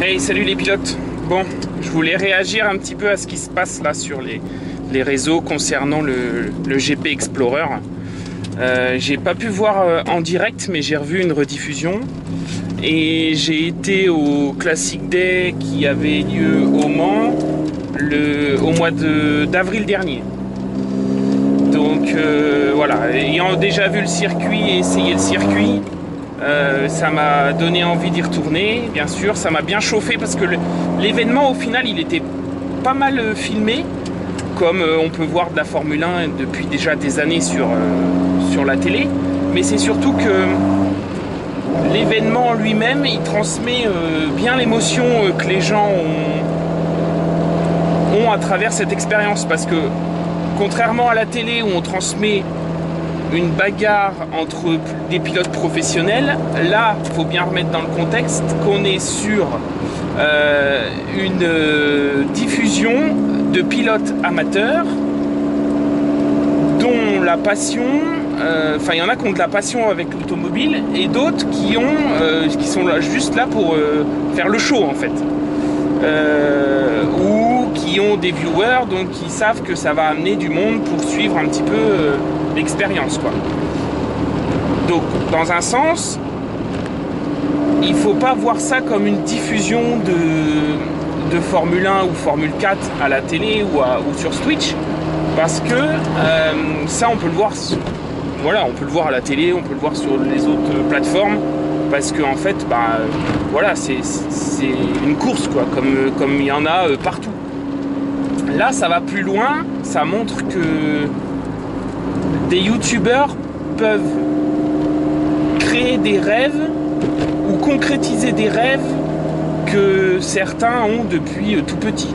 Hey, salut les pilotes. Bon, je voulais réagir un petit peu à ce qui se passe là sur les réseaux concernant le GP Explorer. J'ai pas pu voir en direct, mais j'ai revu une rediffusion. Et j'ai été au Classic Day qui avait lieu au Mans au mois d'avril dernier. Donc voilà, ayant déjà vu le circuit et essayé le circuit, ça m'a donné envie d'y retourner. Bien sûr, ça m'a bien chauffé parce que l'événement au final il était pas mal filmé, comme on peut voir de la Formule 1 depuis déjà des années sur la télé. Mais c'est surtout que l'événement lui-même il transmet bien l'émotion que les gens ont à travers cette expérience, parce que contrairement à la télé où on transmet une bagarre entre des pilotes professionnels, là, il faut bien remettre dans le contexte qu'on est sur une diffusion de pilotes amateurs dont la passion, il y en a qui ont de la passion avec l'automobile et d'autres qui sont là, juste là pour faire le show en fait. Ou qui ont des viewers, donc qui savent que ça va amener du monde pour suivre un petit peu l'expérience, quoi. Donc dans un sens, il faut pas voir ça comme une diffusion de Formule 1 ou Formule 4 à la télé ou sur Twitch, parce que ça on peut le voir, voilà, on peut le voir à la télé, on peut le voir sur les autres plateformes, parce que en fait voilà, c'est une course, quoi, comme il y en a partout. Là ça va plus loin, ça montre que des youtubeurs peuvent créer des rêves ou concrétiser des rêves que certains ont depuis tout petit.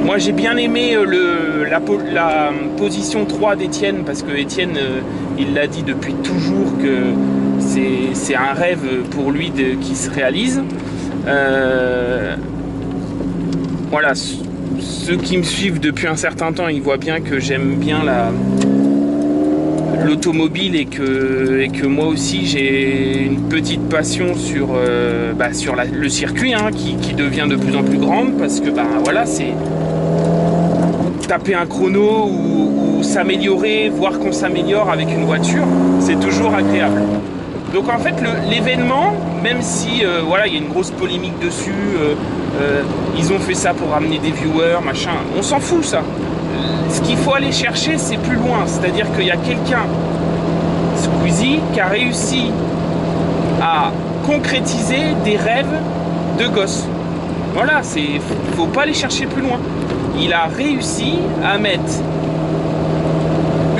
Moi j'ai bien aimé la position 3 d'Étienne, parce que Étienne il l'a dit depuis toujours que c'est un rêve pour lui qui se réalise. Voilà, ceux qui me suivent depuis un certain temps, ils voient bien que j'aime bien l'automobile et que moi aussi j'ai une petite passion sur le circuit, hein, qui devient de plus en plus grande, parce que voilà, c'est taper un chrono ou s'améliorer, voir qu'on s'améliore avec une voiture, c'est toujours agréable. Donc en fait l'événement, même si voilà, il y a une grosse polémique dessus, ils ont fait ça pour ramener des viewers, machin, on s'en fout ça. Ce qu'il faut aller chercher, c'est plus loin, c'est-à-dire qu'il y a quelqu'un, Squeezie, qui a réussi à concrétiser des rêves de gosse. Voilà, faut pas aller chercher plus loin. Il a réussi à mettre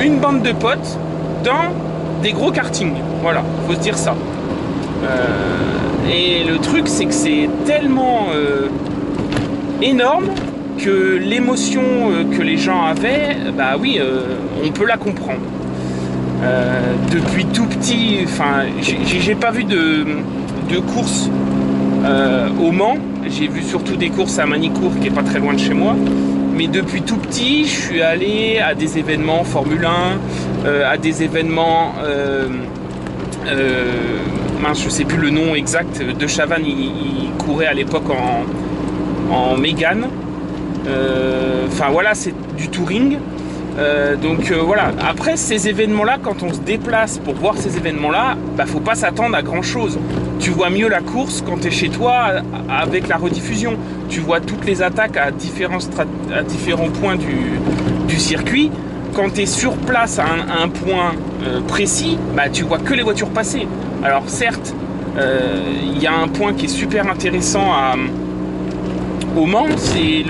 une bande de potes dans des gros kartings, voilà, faut se dire ça. Et le truc, c'est que c'est tellement énorme que l'émotion que les gens avaient, oui, on peut la comprendre. Depuis tout petit, j'ai pas vu de course au Mans, j'ai vu surtout des courses à Manicourt, qui est pas très loin de chez moi. Mais depuis tout petit, je suis allé à des événements Formule 1, à des événements, je sais plus le nom exact, de Chavannes, il courait à l'époque en Mégane. Voilà, c'est du touring. Voilà, après ces événements-là, quand on se déplace pour voir ces événements-là, faut pas s'attendre à grand-chose. Tu vois mieux la course quand tu es chez toi avec la rediffusion. Tu vois toutes les attaques à différents points du circuit. Quand tu es sur place à un point précis, tu vois que les voitures passer. Alors certes, il y a un point qui est super intéressant au Mans, c'est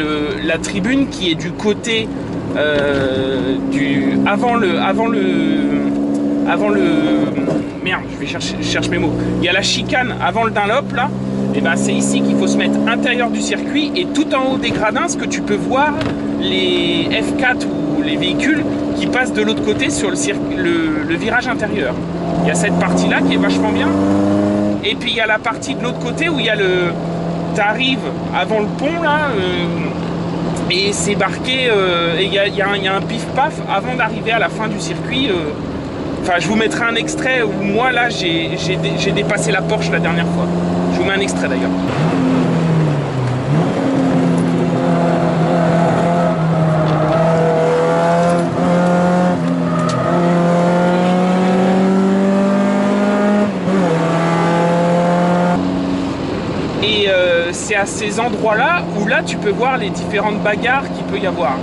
la tribune qui est du côté avant le merde, je cherche mes mots. Il y a la chicane avant le Dunlop là, et c'est ici qu'il faut se mettre intérieur du circuit, et tout en haut des gradins, ce que tu peux voir les F4 ou les véhicules qui passent de l'autre côté sur le virage intérieur. Il y a cette partie là qui est vachement bien, et puis il y a la partie de l'autre côté où il y a t'arrives avant le pont là, et c'est marqué, et il y a un pif paf avant d'arriver à la fin du circuit. Enfin, je vous mettrai un extrait où moi, là, j'ai dépassé la Porsche la dernière fois. Je vous mets un extrait d'ailleurs. C'est à ces endroits-là où là tu peux voir les différentes bagarres qu'il peut y avoir.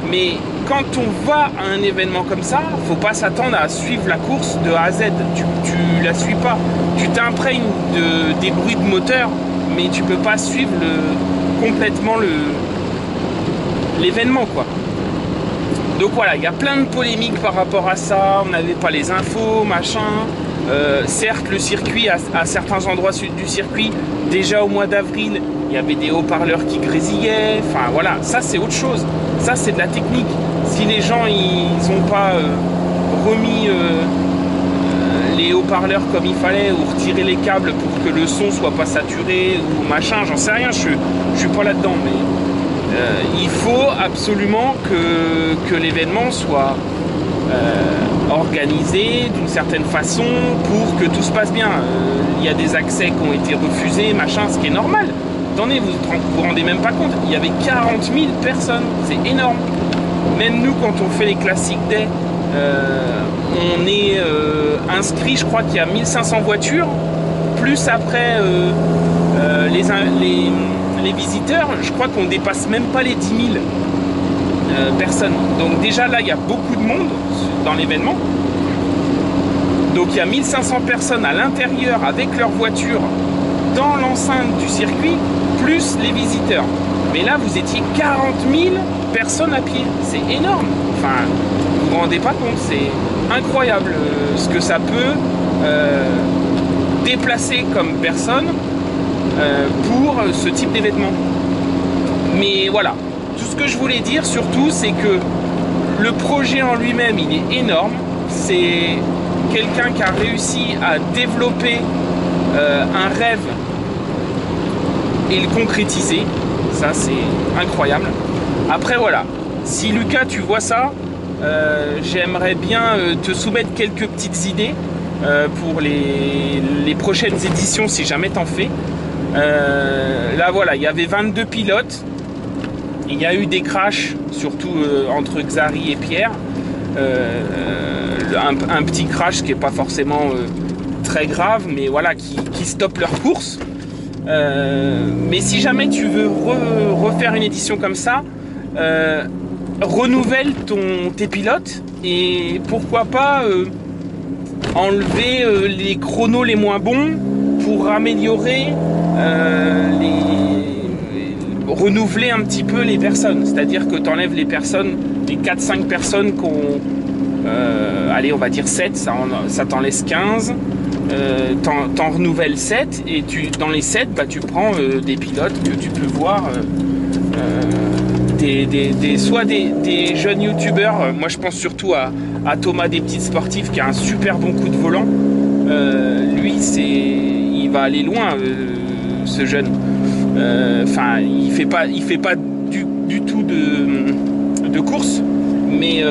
Mais quand on va à un événement comme ça, faut pas s'attendre à suivre la course de A à Z. Tu la suis pas. Tu t'imprègnes des bruits de moteur, mais tu peux pas suivre complètement l'événement, quoi. Donc voilà, il y a plein de polémiques par rapport à ça. On n'avait pas les infos, machin. Certes, le circuit, à certains endroits du circuit, déjà au mois d'avril, il y avait des haut-parleurs qui grésillaient. Enfin voilà, ça c'est autre chose. Ça c'est de la technique. Si les gens ils n'ont pas remis les haut-parleurs comme il fallait ou retiré les câbles pour que le son soit pas saturé ou machin, j'en sais rien. Je suis pas là-dedans, mais il faut absolument que l'événement soit organisé d'une certaine façon pour que tout se passe bien. Il y a des accès qui ont été refusés, machin, ce qui est normal. Attendez, vous rendez même pas compte, il y avait 40 000 personnes, c'est énorme. Même nous, quand on fait les classiques day, on est inscrit, je crois qu'il y a 1500 voitures, plus après les visiteurs, je crois qu'on dépasse même pas les 10 000 personnes. Donc déjà là, il y a beaucoup de monde dans l'événement. Donc il y a 1500 personnes à l'intérieur avec leur voiture dans l'enceinte du circuit, plus les visiteurs. Mais là, vous étiez 40 000 personnes à pied. C'est énorme. Enfin, vous vous rendez pas compte, c'est incroyable ce que ça peut déplacer comme personne pour ce type d'événement. Mais voilà, tout ce que je voulais dire surtout, c'est que le projet en lui-même, il est énorme. C'est quelqu'un qui a réussi à développer un rêve et le concrétiser. Ça, c'est incroyable. Après, voilà, si Lucas, tu vois ça, j'aimerais bien te soumettre quelques petites idées pour les prochaines éditions, si jamais t'en fais. Là, voilà, il y avait 22 pilotes. Il y a eu des crashs, surtout entre Xari et Pierre. Un petit crash qui n'est pas forcément très grave, mais voilà, qui stoppe leur course. Mais si jamais tu veux refaire une édition comme ça, renouvelle tes pilotes et pourquoi pas enlever les chronos les moins bons pour améliorer renouveler un petit peu les personnes. C'est-à-dire que tu enlèves les personnes, les 4-5 personnes qui ont allez, on va dire 7, ça t'en laisse 15. T'en renouvelles 7 et dans les 7 bah, tu prends des pilotes que tu peux voir soit des jeunes youtubeurs. Moi je pense surtout à Thomas des Petites Sportives qui a un super bon coup de volant. Lui il va aller loin, ce jeune. Enfin il fait pas du tout de course, mais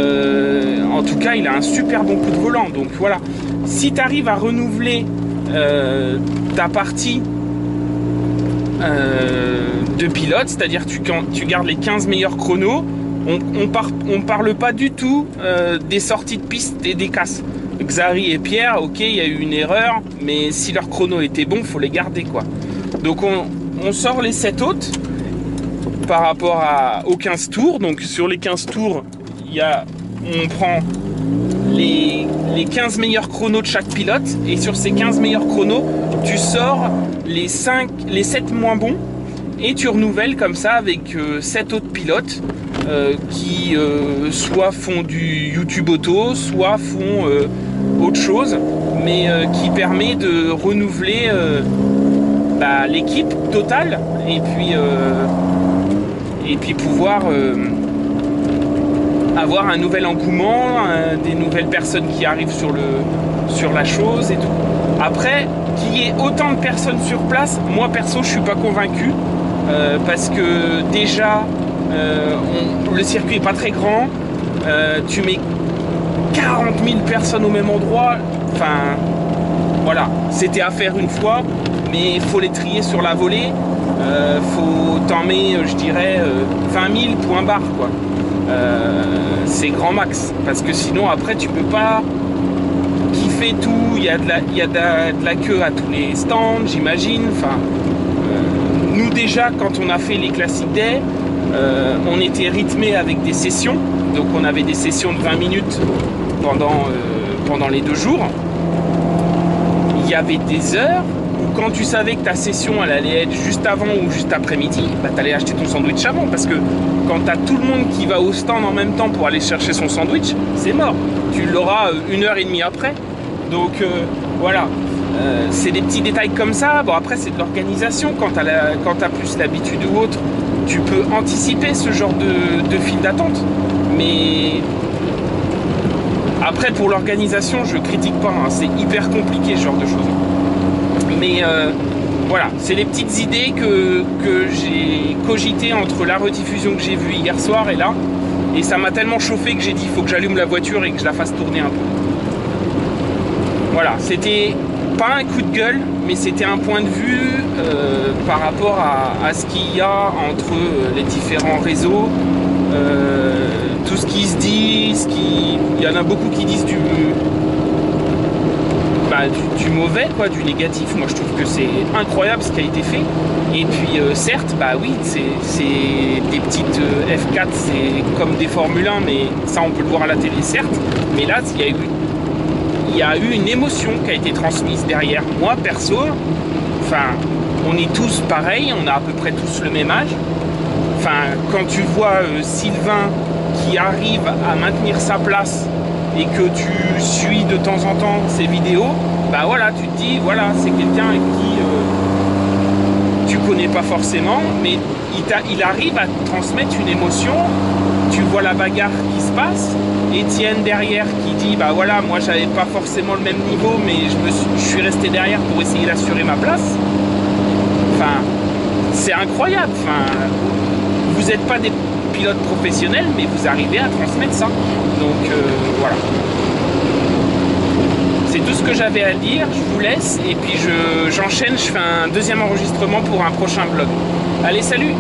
en tout cas il a un super bon coup de volant. Donc voilà, si tu arrives à renouveler ta partie de pilote, c'est-à-dire tu gardes les 15 meilleurs chronos, on parle pas du tout des sorties de piste et des casses. Xari et Pierre, ok, il y a eu une erreur, mais si leur chrono était bon, faut les garder, quoi. Donc on sort les 7 autres par rapport aux 15 tours. Donc sur les 15 tours, on prend les 15 meilleurs chronos de chaque pilote, et sur ces 15 meilleurs chronos, tu sors les 7 moins bons, et tu renouvelles comme ça avec 7 autres pilotes qui soit font du YouTube auto, soit font autre chose, mais qui permet de renouveler l'équipe totale, et puis pouvoir avoir un nouvel engouement, des nouvelles personnes qui arrivent sur la chose et tout. Après, qu'il y ait autant de personnes sur place, moi perso je suis pas convaincu, parce que déjà le circuit est pas très grand, tu mets 40 000 personnes au même endroit. Enfin, voilà, c'était à faire une fois, mais il faut les trier sur la volée. Faut t'en mettre, je dirais, 20 000 points barre, quoi. C'est grand max, parce que sinon après tu peux pas kiffer tout. Il y a de la queue à tous les stands, j'imagine. Enfin, nous déjà quand on a fait les Classic Day, on était rythmé avec des sessions, donc on avait des sessions de 20 minutes pendant les 2 jours. Il y avait des heures où quand tu savais que ta session elle allait être juste avant ou juste après-midi, bah, tu allais acheter ton sandwich avant, parce que quand tu as tout le monde qui va au stand en même temps pour aller chercher son sandwich, c'est mort. Tu l'auras 1h30 après. Donc voilà, c'est des petits détails comme ça. Bon, après c'est de l'organisation. Quand tu as plus l'habitude ou autre, tu peux anticiper ce genre de file d'attente. Mais après, pour l'organisation, je critique pas, hein. C'est hyper compliqué ce genre de choses. Mais voilà, c'est les petites idées que j'ai cogitées entre la rediffusion que j'ai vue hier soir et là. Et ça m'a tellement chauffé que j'ai dit il faut que j'allume la voiture et que je la fasse tourner un peu. Voilà, c'était pas un coup de gueule, mais c'était un point de vue par rapport à ce qu'il y a entre les différents réseaux. Tout ce qui se dit, il y en a beaucoup qui disent du mauvais, quoi, du négatif. Moi je trouve que c'est incroyable ce qui a été fait. Et puis certes, bah oui, c'est des petites F4, c'est comme des Formule 1, mais ça on peut le voir à la télé, certes. Mais là, il y a eu une émotion qui a été transmise derrière. Moi perso, enfin, on est tous pareils, on a à peu près tous le même âge. Enfin, quand tu vois Sylvain qui arrive à maintenir sa place et que tu suis de temps en temps ses vidéos, bah voilà, tu te dis, voilà, c'est quelqu'un qui tu connais pas forcément, mais il arrive à te transmettre une émotion. Tu vois la bagarre qui se passe, Étienne derrière qui dit, bah voilà, moi j'avais pas forcément le même niveau, mais je suis resté derrière pour essayer d'assurer ma place. Enfin, c'est incroyable. Enfin, vous n'êtes pas des pilotes professionnels, mais vous arrivez à transmettre ça. Donc voilà. C'est tout ce que j'avais à dire. Je vous laisse et puis j'enchaîne. Je fais un deuxième enregistrement pour un prochain vlog. Allez, salut!